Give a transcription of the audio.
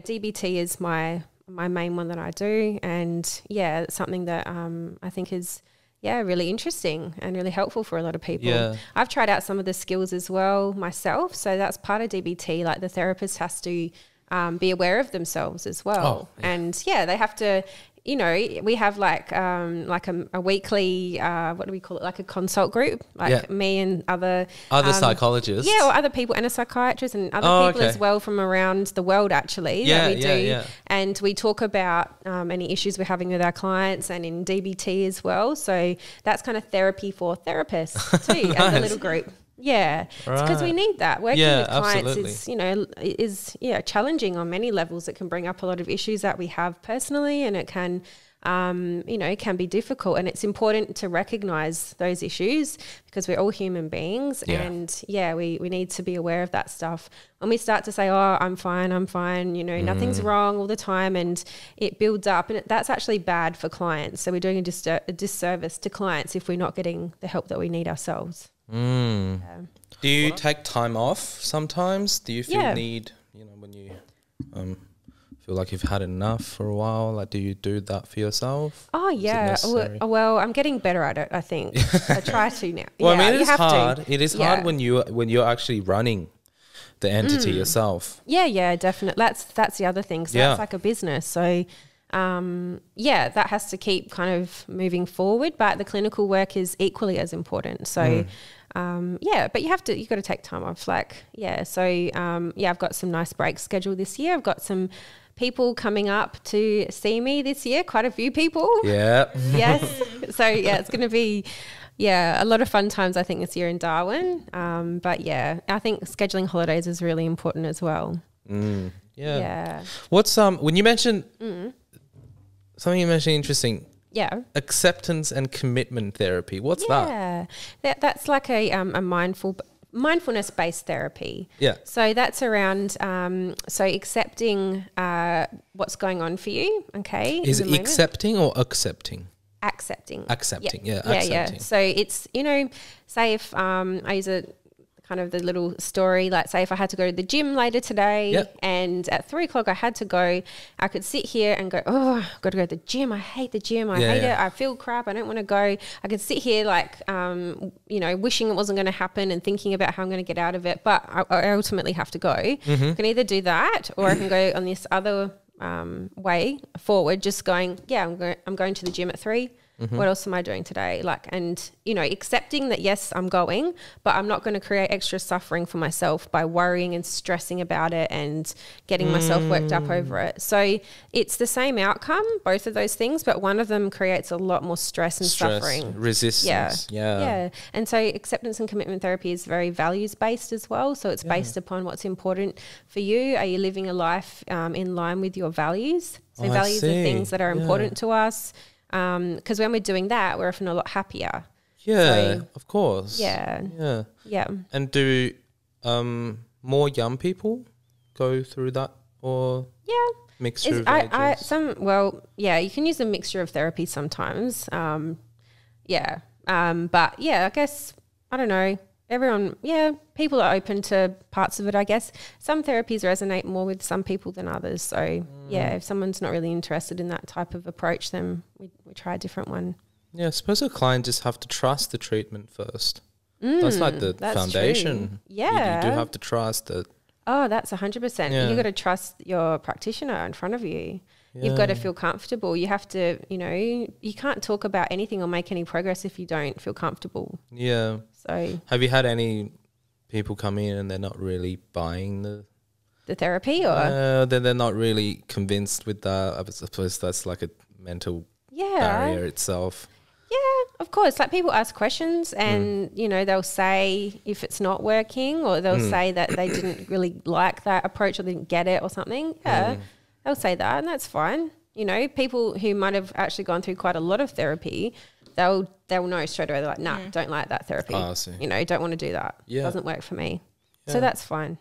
DBT is my main one that I do, and yeah, it's something that I think is really interesting and really helpful for a lot of people. Yeah. I've tried out some of the skills as well myself, so that's part of DBT. Like the therapist has to be aware of themselves as well, and they have to. You know, we have like a weekly, what do we call it? Like a consult group, like me and other psychologists. Yeah, or other people, and a psychiatrist and other people as well from around the world actually that we do. Yeah. And we talk about any issues we're having with our clients and in DBT as well. So that's kind of therapy for therapists too, nice. As a little group. Yeah, right. It's because we need that. Working with clients is challenging on many levels. It can bring up a lot of issues that we have personally, and it can, it can be difficult. And it's important to recognise those issues because we're all human beings, and we need to be aware of that stuff. When we start to say, "Oh, I'm fine," nothing's wrong all the time, and it builds up, and that's actually bad for clients. So we're doing a disservice to clients if we're not getting the help that we need ourselves. Do you take time off sometimes? Do you feel need, when you feel like you've had enough for a while? Like, do you do that for yourself? Oh, yeah. Well, I'm getting better at it, I think. I try to now. Well, I mean, it's hard. It is hard when you're actually running the entity yourself. Yeah, definitely. That's the other thing. So that's like a business. So that has to keep kind of moving forward, but the clinical work is equally as important. So, but you've got to take time off. I've got some nice breaks scheduled this year. I've got some people coming up to see me this year, quite a few people. Yeah. Yes. So, it's going to be, a lot of fun times, I think, this year in Darwin. I think scheduling holidays is really important as well. Yeah. What's, when you mentioned... Something you mentioned interesting. Yeah. Acceptance and commitment therapy. What's that? That's like a mindfulness-based therapy. Yeah. So that's around accepting what's going on for you, okay? Is it accepting or accepting? Accepting. Accepting, accepting. Yeah. So it's, say if I use kind of the little story, like say if I had to go to the gym later today and at 3:00 I had to go, I could sit here and go, oh, I've got to go to the gym. I hate the gym. I hate it. I feel crap. I don't want to go. I could sit here like, wishing it wasn't going to happen and thinking about how I'm going to get out of it. But I ultimately have to go. I can either do that or I can go on this other way forward, just going, I'm going to the gym at 3:00. What else am I doing today? Accepting that, yes, I'm going, but I'm not going to create extra suffering for myself by worrying and stressing about it and getting myself worked up over it. So it's the same outcome, both of those things, but one of them creates a lot more stress and suffering. Resistance. Yeah. And so acceptance and commitment therapy is very values-based as well. So it's based upon what's important for you. Are you living a life in line with your values? So values are things that are important to us. Because when we're doing that, we're often a lot happier. Yeah, of course. Yeah. And do more young people go through that or mixture of ages? You can use a mixture of therapy sometimes. But I guess, I don't know, everyone, people are open to parts of it, I guess. Some therapies resonate more with some people than others. So, if someone's not really interested in that type of approach, then we try a different one. Yeah, I suppose a client just have to trust the treatment first. That's like the foundation. True. Yeah. You do have to trust it. Oh, that's 100%. Yeah. You've got to trust your practitioner in front of you. Yeah. You've got to feel comfortable. You have to, you can't talk about anything or make any progress if you don't feel comfortable. Yeah. So have you had any people come in and they're not really buying the therapy, or they're not really convinced with that? I suppose that's like a mental barrier itself. Yeah, of course. Like people ask questions and, they'll say if it's not working, or they'll say that they didn't really like that approach or they didn't get it or something. Yeah, they'll say that, and that's fine. People who might have actually gone through quite a lot of therapy, they'll know straight away. They're like, nah, don't like that therapy. Oh, I see. Don't want to do that. Yeah. Doesn't work for me. Yeah. So that's fine.